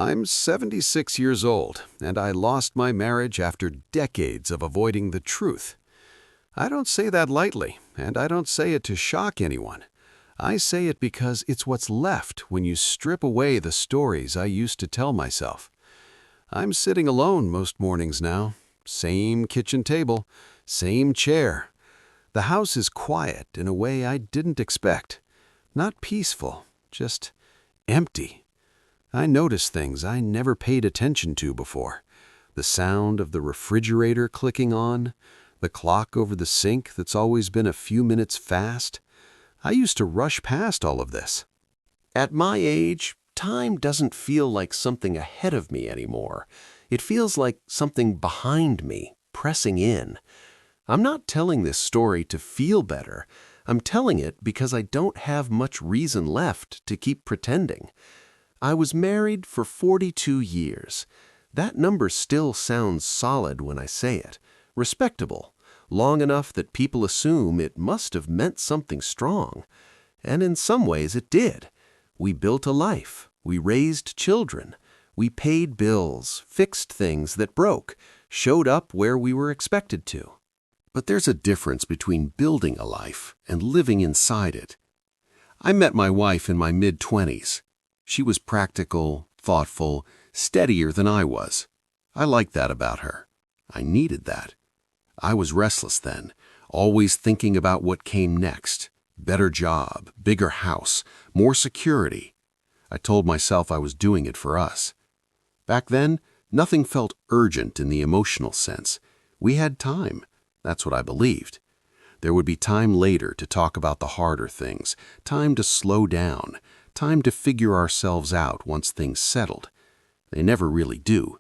I'm 76 years old, and I lost my marriage after decades of avoiding the truth. I don't say that lightly, and I don't say it to shock anyone. I say it because it's what's left when you strip away the stories I used to tell myself. I'm sitting alone most mornings now. Same kitchen table, same chair. The house is quiet in a way I didn't expect. Not peaceful, just empty. I notice things I never paid attention to before. The sound of the refrigerator clicking on, the clock over the sink that's always been a few minutes fast. I used to rush past all of this. At my age, time doesn't feel like something ahead of me anymore. It feels like something behind me, pressing in. I'm not telling this story to feel better. I'm telling it because I don't have much reason left to keep pretending. I was married for 42 years. That number still sounds solid when I say it. Respectable. Long enough that people assume it must have meant something strong. And in some ways it did. We built a life. We raised children. We paid bills, fixed things that broke, showed up where we were expected to. But there's a difference between building a life and living inside it. I met my wife in my mid-20s. She was practical, thoughtful, steadier than I was. I liked that about her. I needed that. I was restless then, always thinking about what came next. Better job, bigger house, more security. I told myself I was doing it for us. Back then, nothing felt urgent in the emotional sense. We had time. That's what I believed. There would be time later to talk about the harder things, time to slow down, time to figure ourselves out once things settled. They never really do.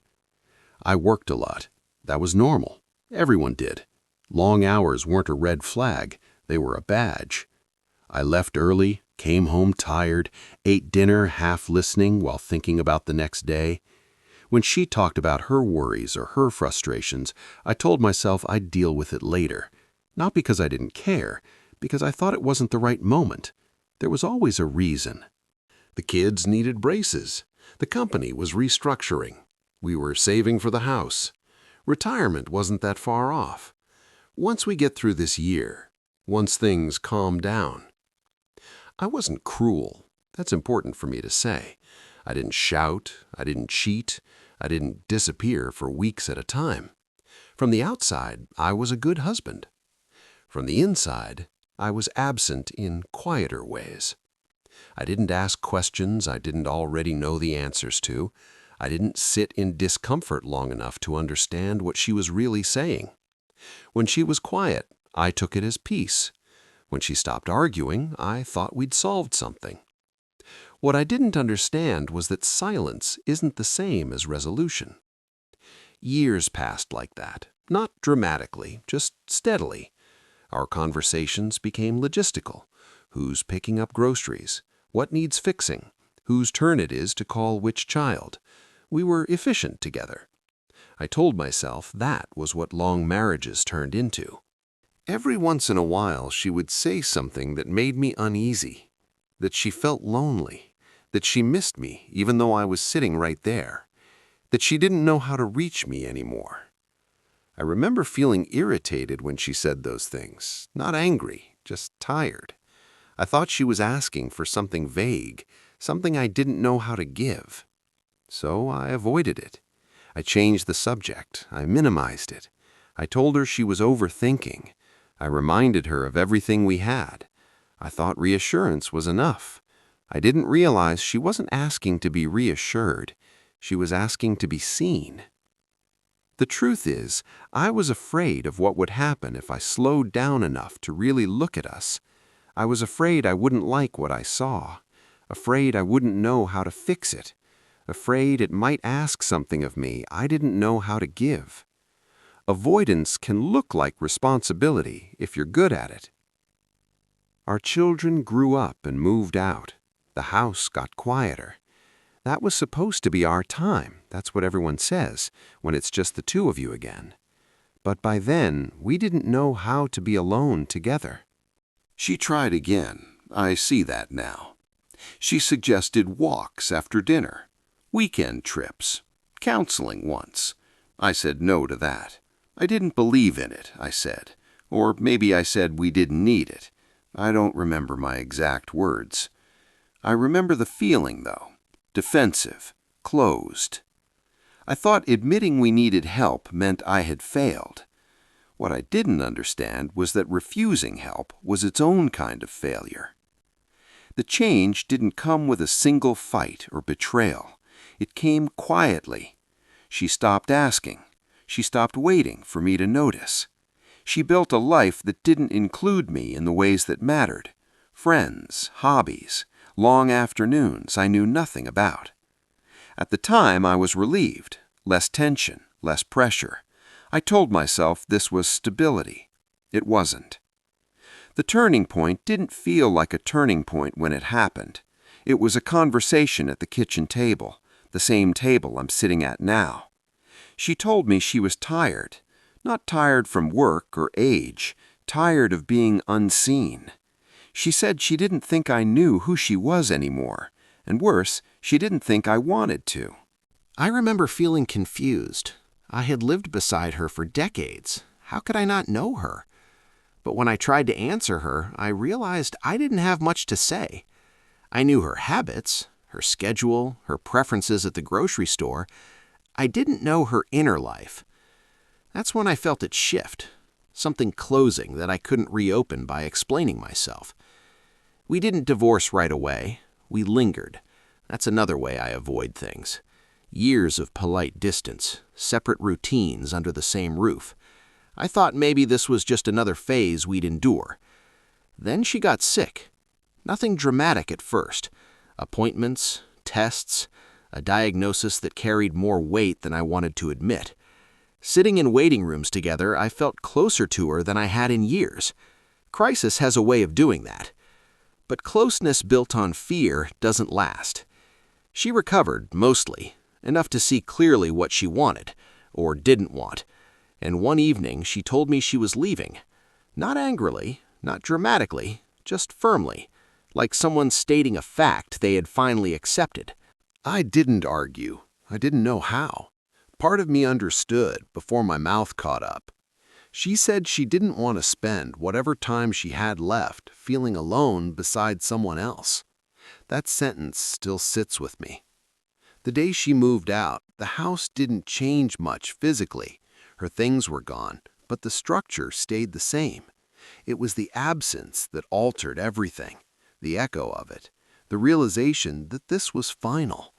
I worked a lot. That was normal. Everyone did. Long hours weren't a red flag. They were a badge. I left early, came home tired, ate dinner half listening while thinking about the next day. When she talked about her worries or her frustrations, I told myself I'd deal with it later. Not because I didn't care, because I thought it wasn't the right moment. There was always a reason. The kids needed braces. The company was restructuring. We were saving for the house. Retirement wasn't that far off. Once we get through this year, once things calm down. I wasn't cruel. That's important for me to say. I didn't shout. I didn't cheat. I didn't disappear for weeks at a time. From the outside, I was a good husband. From the inside, I was absent in quieter ways. I didn't ask questions I didn't already know the answers to. I didn't sit in discomfort long enough to understand what she was really saying. When she was quiet, I took it as peace. When she stopped arguing, I thought we'd solved something. What I didn't understand was that silence isn't the same as resolution. Years passed like that, not dramatically, just steadily. Our conversations became logistical. Who's picking up groceries? What needs fixing? Whose turn it is to call which child? We were efficient together. I told myself that was what long marriages turned into. Every once in a while, she would say something that made me uneasy, that she felt lonely, that she missed me even though I was sitting right there, that she didn't know how to reach me anymore. I remember feeling irritated when she said those things, not angry, just tired. I thought she was asking for something vague, something I didn't know how to give. So I avoided it. I changed the subject. I minimized it. I told her she was overthinking. I reminded her of everything we had. I thought reassurance was enough. I didn't realize she wasn't asking to be reassured. She was asking to be seen. The truth is, I was afraid of what would happen if I slowed down enough to really look at us. I was afraid I wouldn't like what I saw, afraid I wouldn't know how to fix it, afraid it might ask something of me I didn't know how to give. Avoidance can look like responsibility if you're good at it. Our children grew up and moved out. The house got quieter. That was supposed to be our time. That's what everyone says when it's just the two of you again. But by then, we didn't know how to be alone together. She tried again. I see that now. She suggested walks after dinner. Weekend trips. Counseling once. I said no to that. I didn't believe in it, I said. Or maybe I said we didn't need it. I don't remember my exact words. I remember the feeling, though. Defensive. Closed. I thought admitting we needed help meant I had failed. What I didn't understand was that refusing help was its own kind of failure. The change didn't come with a single fight or betrayal. It came quietly. She stopped asking. She stopped waiting for me to notice. She built a life that didn't include me in the ways that mattered. Friends, hobbies, long afternoons I knew nothing about. At the time, I was relieved. Less tension, less pressure. I told myself this was stability. It wasn't. The turning point didn't feel like a turning point when it happened. It was a conversation at the kitchen table, the same table I'm sitting at now. She told me she was tired. Not tired from work or age, tired of being unseen. She said she didn't think I knew who she was anymore, and worse, she didn't think I wanted to. I remember feeling confused. I had lived beside her for decades. How could I not know her? But when I tried to answer her, I realized I didn't have much to say. I knew her habits, her schedule, her preferences at the grocery store. I didn't know her inner life. That's when I felt it shift, something closing that I couldn't reopen by explaining myself. We didn't divorce right away. We lingered. That's another way I avoid things. Years of polite distance, separate routines under the same roof. I thought maybe this was just another phase we'd endure. Then she got sick. Nothing dramatic at first. Appointments, tests, a diagnosis that carried more weight than I wanted to admit. Sitting in waiting rooms together, I felt closer to her than I had in years. Crisis has a way of doing that. But closeness built on fear doesn't last. She recovered, mostly, enough to see clearly what she wanted, or didn't want. And one evening, she told me she was leaving. Not angrily, not dramatically, just firmly, like someone stating a fact they had finally accepted. I didn't argue. I didn't know how. Part of me understood before my mouth caught up. She said she didn't want to spend whatever time she had left feeling alone beside someone else. That sentence still sits with me. The day she moved out, the house didn't change much physically. Her things were gone, but the structure stayed the same. It was the absence that altered everything, the echo of it, the realization that this was final.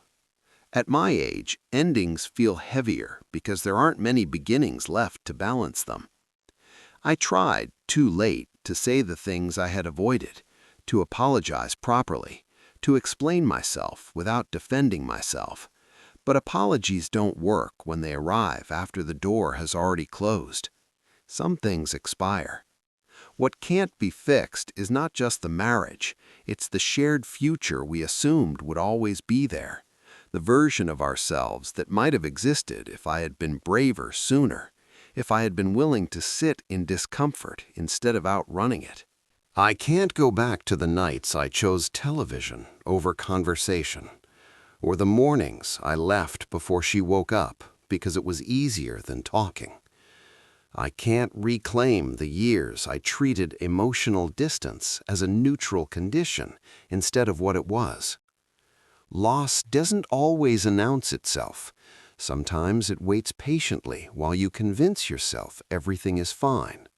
At my age, endings feel heavier because there aren't many beginnings left to balance them. I tried, too late, to say the things I had avoided, to apologize properly, to explain myself without defending myself. But apologies don't work when they arrive after the door has already closed. Some things expire. What can't be fixed is not just the marriage, it's the shared future we assumed would always be there. The version of ourselves that might have existed if I had been braver sooner, if I had been willing to sit in discomfort instead of outrunning it. I can't go back to the nights I chose television over conversation, or the mornings I left before she woke up because it was easier than talking. I can't reclaim the years I treated emotional distance as a neutral condition instead of what it was. Loss doesn't always announce itself. Sometimes it waits patiently while you convince yourself everything is fine.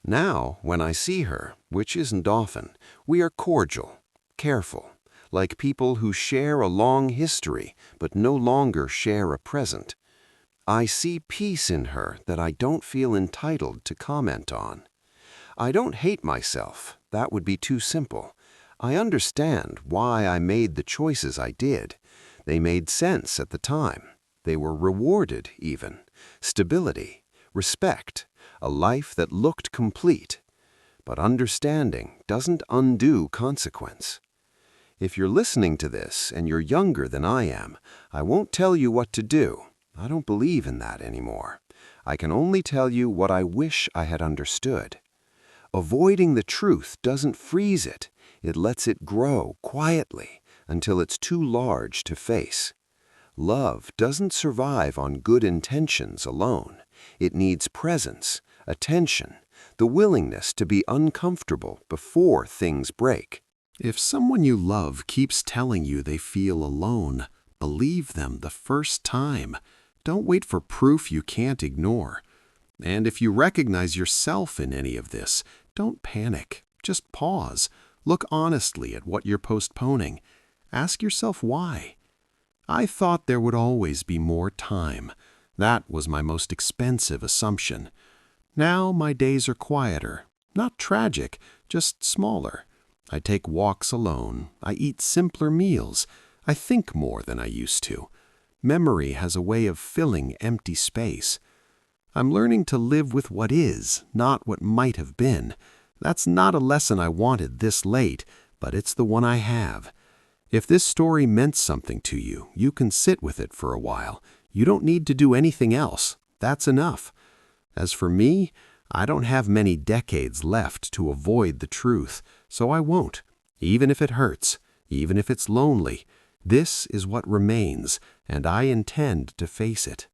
Now, when I see her, which isn't often, we are cordial, careful, like people who share a long history but no longer share a present. I see peace in her that I don't feel entitled to comment on. I don't hate myself. That would be too simple. I understand why I made the choices I did. They made sense at the time. They were rewarded, even. Stability, respect, a life that looked complete. But understanding doesn't undo consequence. If you're listening to this and you're younger than I am, I won't tell you what to do. I don't believe in that anymore. I can only tell you what I wish I had understood. Avoiding the truth doesn't freeze it. It lets it grow quietly until it's too large to face. Love doesn't survive on good intentions alone. It needs presence, attention, the willingness to be uncomfortable before things break. If someone you love keeps telling you they feel alone, believe them the first time. Don't wait for proof you can't ignore. And if you recognize yourself in any of this, don't panic. Just pause. Look honestly at what you're postponing. Ask yourself why. I thought there would always be more time. That was my most expensive assumption. Now my days are quieter. Not tragic, just smaller. I take walks alone. I eat simpler meals. I think more than I used to. Memory has a way of filling empty space. I'm learning to live with what is, not what might have been. That's not a lesson I wanted this late, but it's the one I have. If this story meant something to you, you can sit with it for a while. You don't need to do anything else. That's enough. As for me, I don't have many decades left to avoid the truth, so I won't, even if it hurts, even if it's lonely. This is what remains, and I intend to face it.